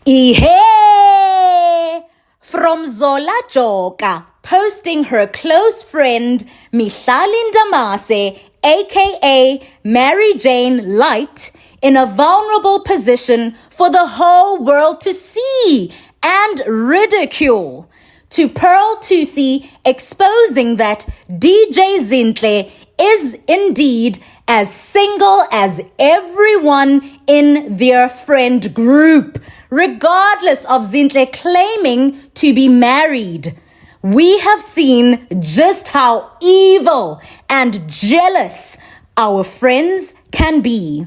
Ihe! From Zola Joka, posting her close friend Mihlalinda Mase, aka Mary Jane Light, in a vulnerable position for the whole world to see and ridicule. To Pearl Thusi exposing that DJ Zinhle is indeed as single as everyone in their friend group, regardless of Zinhle claiming to be married. We have seen just how evil and jealous our friends can be.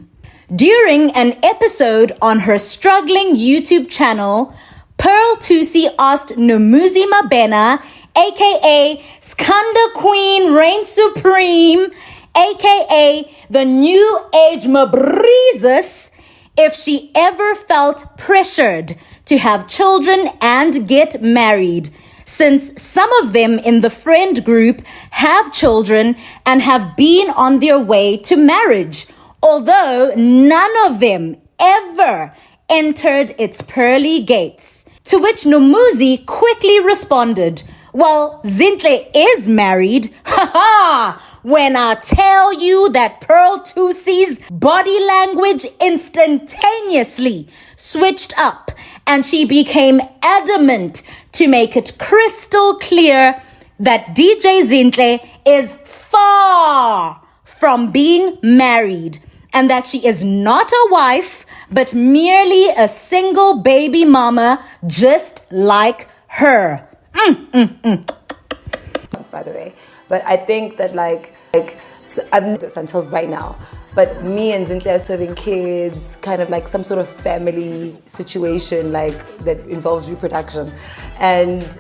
During an episode on her struggling YouTube channel, Pearl Thusi asked Nomoozlie Mabena, aka Skanda Queen Reign Supreme, aka the New Age Mabreezus, if she ever felt pressured to have children and get married, since some of them in the friend group have children and have been on their way to marriage, although none of them ever entered its pearly gates. To which Nomoozlie quickly responded, well, Zinhle is married. Ha ha! When I tell you that Pearl Thusi's body language instantaneously switched up and she became adamant to make it crystal clear that DJ Zinhle is far from being married and that she is not a wife but merely a single baby mama just like her. By the way, but I think that so I've known this until right now, but me and Zinhle are serving kids, kind of like some sort of family situation like that involves reproduction. And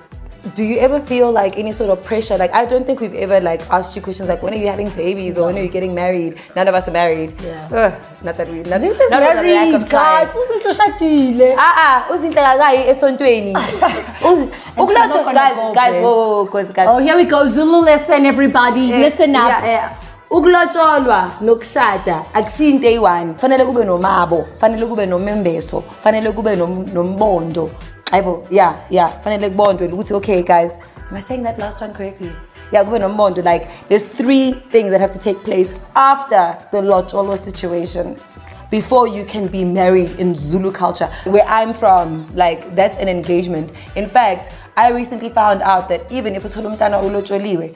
do you ever feel like any sort of pressure? Like, I don't think we've ever like asked you questions like, when are you having babies or when are you getting married? None of us are married. Yeah. Not that we. Zinhle's married, guys. Uzinhle ushadile. Uzinhle akayi esontweni. Guys, whoa, guys. Oh, here we go. Zulu lesson, everybody. Listen up. Ukulotsholwa nokushada akusinto eyi-one. Fanele kube nomabo, fanele kube nomembeso, fanele kube nombondo. Fanele kubondwe ukuthi, okay guys, am I saying that last one correctly? Yeah, kube nombondo. Like, there's 3 things that have to take place after the lotsholo situation before you can be married in Zulu culture. Where I'm from, like, that's an engagement. In fact, I recently found out that even if uthola umntana ulotsholiwe,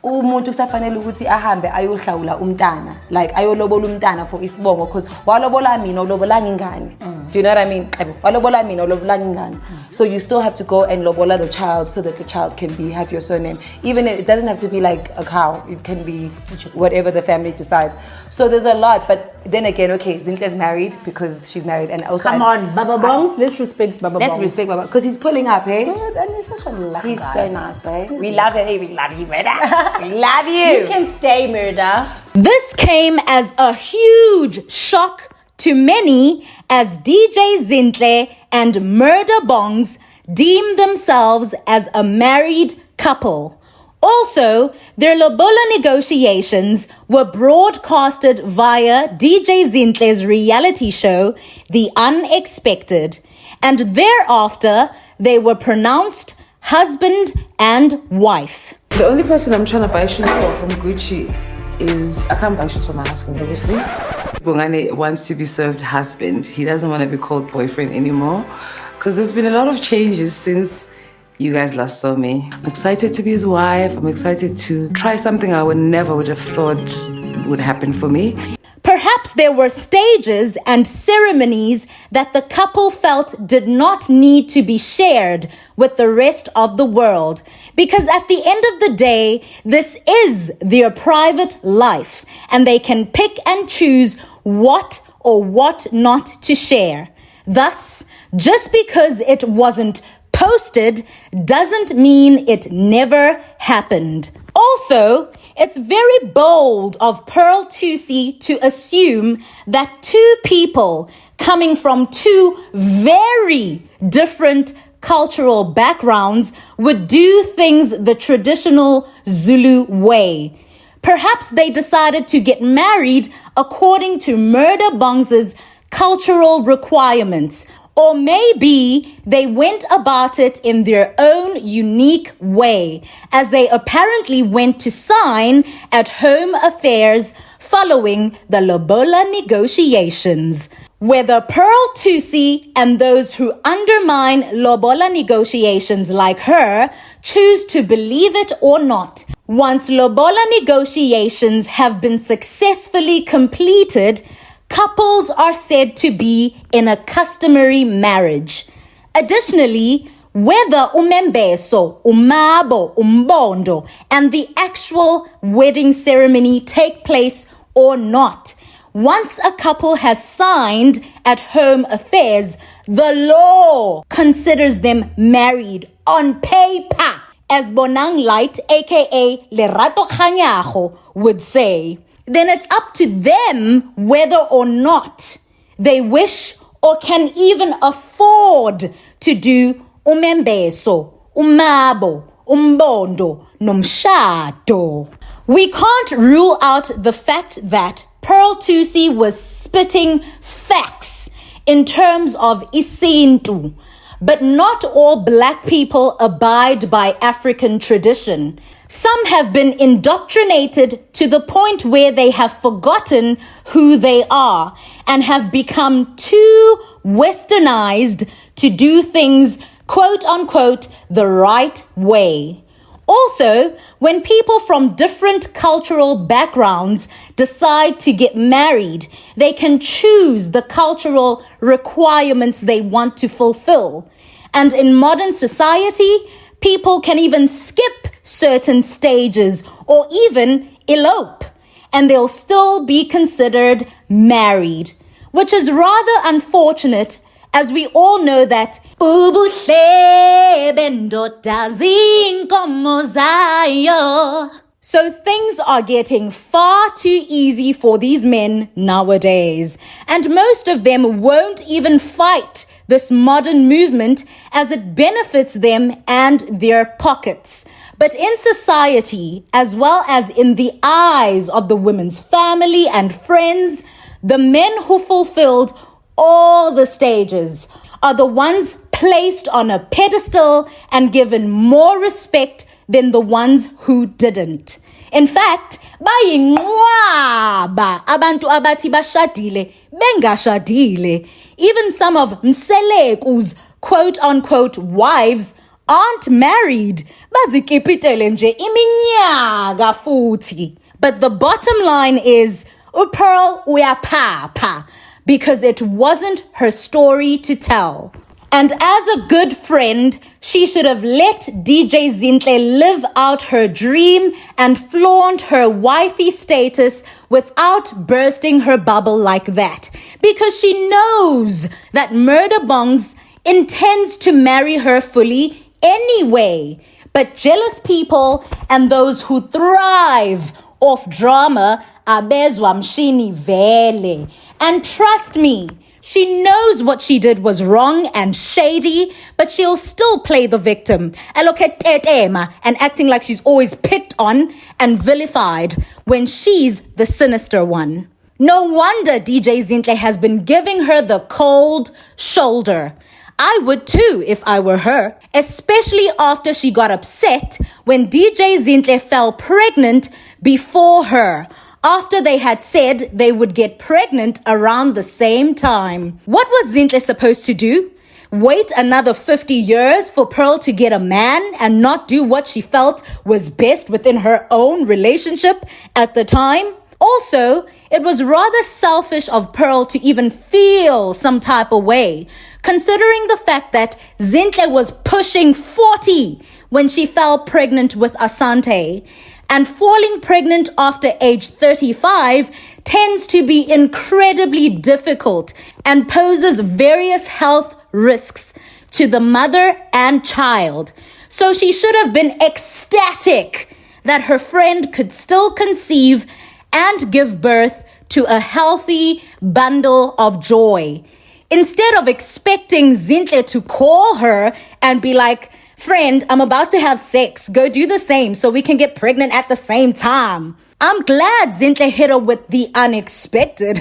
umuntu kusafanele ukuthi ahambe ayohlawula umntana, like ayolobola umntana for isibongo, because walobola mina ulobolanga ingane. Do you know what I mean? Walobola mina ulobolanga ingane. So you still have to go and lobola the child so that the child can have your surname. Even if it doesn't have to be like a cow, it can be whatever the family decides. So there's a lot, but then again, okay, Zinhle's married because she's married, and also come on, Baba Bongs, let's respect Baba Bongs. Let's respect Baba, because he's pulling up, hey? Dude, and he's such a lucky He's guy. so nice, eh? We love it, hey? We love you, Murder. We love you. You can stay, Murder. This came as a huge shock to many as DJ Zinhle and Murder Bongs deem themselves as a married couple. Also, their lobola negotiations were broadcasted via DJ Zinhle's reality show, The Unexpected, and thereafter they were pronounced husband and wife. The only person I'm trying to buy shoes for from Gucci is, I can't buy shoes for my husband, obviously. Bongani wants to be served husband. He doesn't want to be called boyfriend anymore, because there's been a lot of changes since you guys last saw me. I'm excited to be his wife. I'm excited to try something I never would have thought would happen for me. Perhaps there were stages and ceremonies that the couple felt did not need to be shared with the rest of the world, because at the end of the day, this is their private life, and they can pick and choose what or what not to share. Thus, just because it wasn't posted doesn't mean it never happened. Also, it's very bold of Pearl Thusi to assume that 2 people coming from 2 very different cultural backgrounds would do things the traditional Zulu way. Perhaps they decided to get married according to Murder Bongs' cultural requirements, Or maybe they went about it in their own unique way, as they apparently went to sign at Home Affairs following the Lobola negotiations. Whether Pearl Thusi and those who undermine Lobola negotiations like her choose to believe it or not, once Lobola negotiations have been successfully completed, couples are said to be in a customary marriage. Additionally, whether umembeso, umabo, umbondo, and the actual wedding ceremony take place or not, once a couple has signed at Home Affairs, the law considers them married on paper, as Bonang Light, aka Lerato Khanyago, would say. Then it's up to them whether or not they wish or can even afford to do umembeso, umabo, umbondo, nomshado. We can't rule out the fact that Pearl Thusi was spitting facts in terms of isintu, but not all black people abide by African tradition. Some have been indoctrinated to the point where they have forgotten who they are and have become too westernized to do things, quote unquote, the right way. Also, when people from different cultural backgrounds decide to get married, they can choose the cultural requirements they want to fulfill. And in modern society, people can even skip certain stages or even elope, and they'll still be considered married, which is rather unfortunate, as we all know that so things are getting far too easy for these men nowadays, and most of them won't even fight this modern movement as it benefits them and their pockets. But in society, as well as in the eyes of the women's family and friends, the men who fulfilled all the stages are the ones placed on a pedestal and given more respect than the ones who didn't. In fact, bayinqwaba abantu abathi bashadile bengashadile. Even some of Mseleku's quote-unquote wives aren't married. Bazikipitele nje iminyaka futhi. But the bottom line is, uPearl uyapapa, because it wasn't her story to tell. And as a good friend, she should have let DJ Zinhle live out her dream and flaunt her wifey status without bursting her bubble like that. Because she knows that Murder Bongs intends to marry her fully anyway. But jealous people and those who thrive off drama abezwa mshini vele. And trust me, she knows what she did was wrong and shady, but she'll still play the victim, and acting like she's always picked on and vilified when she's the sinister one. No wonder DJ Zinhle has been giving her the cold shoulder. I would too if I were her, especially after she got upset when DJ Zinhle fell pregnant before her, after they had said they would get pregnant around the same time. What was Zinhle supposed to do? Wait another 50 years for Pearl to get a man and not do what she felt was best within her own relationship at the time? Also, it was rather selfish of Pearl to even feel some type of way, considering the fact that Zinhle was pushing 40 when she fell pregnant with Asante. And falling pregnant after age 35 tends to be incredibly difficult and poses various health risks to the mother and child. So she should have been ecstatic that her friend could still conceive and give birth to a healthy bundle of joy. Instead of expecting Zinhle to call her and be like, "Friend, I'm about to have sex. Go do the same so we can get pregnant at the same time." I'm glad Zinhle hit her with the unexpected.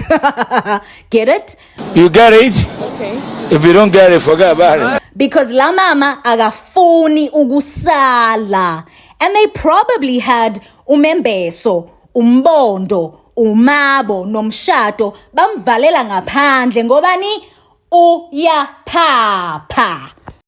Get it? You get it? Okay. If you don't get it, forget about it. Because la mama agafuni ugusala. And they probably had umembeso, umbondo, umabo, nomshato, bamvalela ngaphandle ngobani uyaphapha.